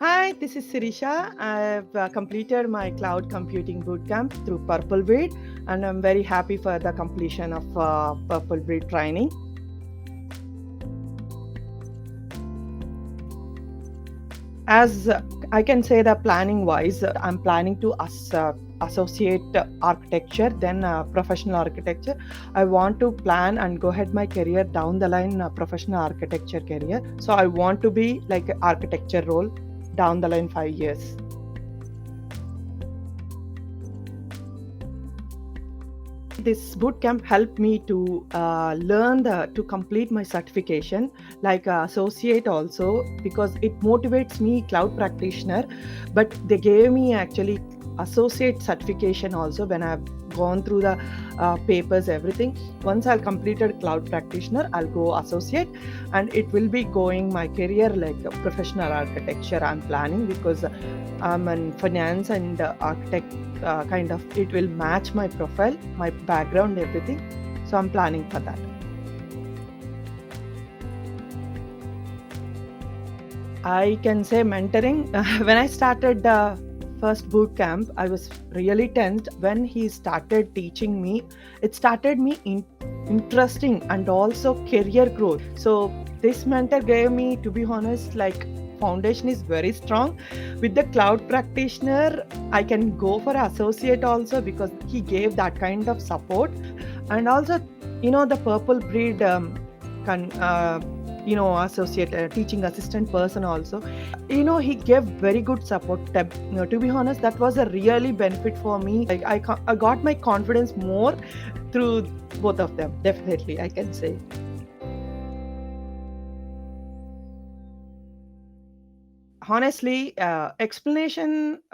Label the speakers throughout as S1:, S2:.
S1: Hi, this is Sirisha. I've completed my cloud computing bootcamp through Purple Breed, and I'm very happy for the completion of Purple Breed training. As I can say that planning wise, I'm planning to associate architecture, then professional architecture. I want to plan and go ahead my career down the line, professional architecture career. So I want to be like an architecture role down the line 5 years. This bootcamp helped me to learn to complete my certification like associate also, because it motivates me cloud practitioner, but they gave me actually associate certification also when I've gone through the papers, everything. Once I'll completed cloud practitioner, I'll go associate, and it will be going my career like a professional architecture I'm planning, because I'm in finance and architect, kind of it will match my profile, my background, everything. So I'm planning for that. I can say mentoring. When I started the first boot camp, I was really tensed. When he started teaching me, it started me interesting and also career growth. So this mentor gave me, to be honest, like foundation is very strong. With the cloud practitioner, I can go for associate also, because he gave that kind of support. And also, the Purple Breed can. Associate teaching assistant person also, he gave very good support. To be honest, that was a really benefit for me. Like I got my confidence more through both of them, definitely I can say. Honestly,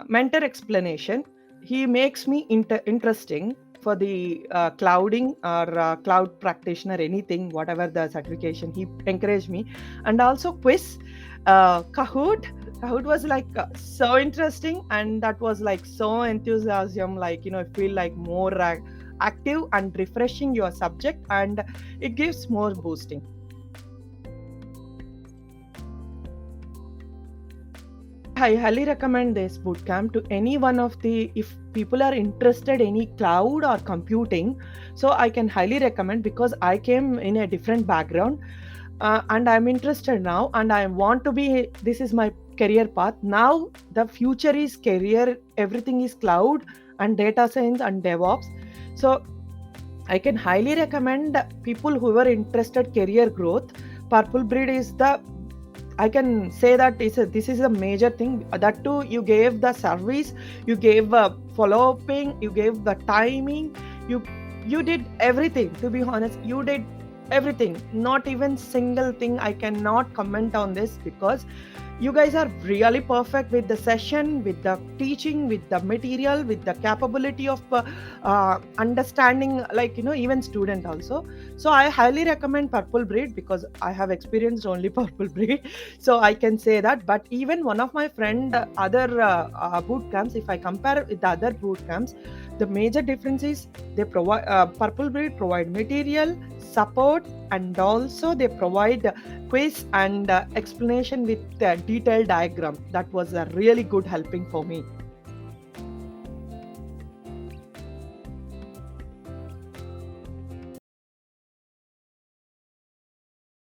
S1: mentor explanation, he makes me interesting for the clouding or cloud practitioner, anything, whatever the certification, he encouraged me. And also quiz, Kahoot was like so interesting, and that was like so enthusiasm, like feel like more active and refreshing your subject, and it gives more boosting. I highly recommend this bootcamp to any one of the, if people are interested any cloud or computing. So I can highly recommend, because I came in a different background, and I'm interested now, and I want to be. This is my career path now. The future is career. Everything is cloud and data science and DevOps. So I can highly recommend people who are interested career growth. Purple Breed is the, I can say that this is a major thing. That too, you gave the service, you gave follow upping, you gave the timing, you you did everything. To be honest, you did everything. Not even single thing I cannot comment on this, because you guys are really perfect with the session, with the teaching, with the material, with the capability of understanding, like even student also. So I highly recommend Purple Breed, because I have experienced only Purple Breed. So I can say that. But even one of my friend other boot camps, if I compare with the other boot camps, the major difference is they provide, Purple Breed provide material support, and also they provide quiz and explanation with detailed diagram. That was a really good helping for me.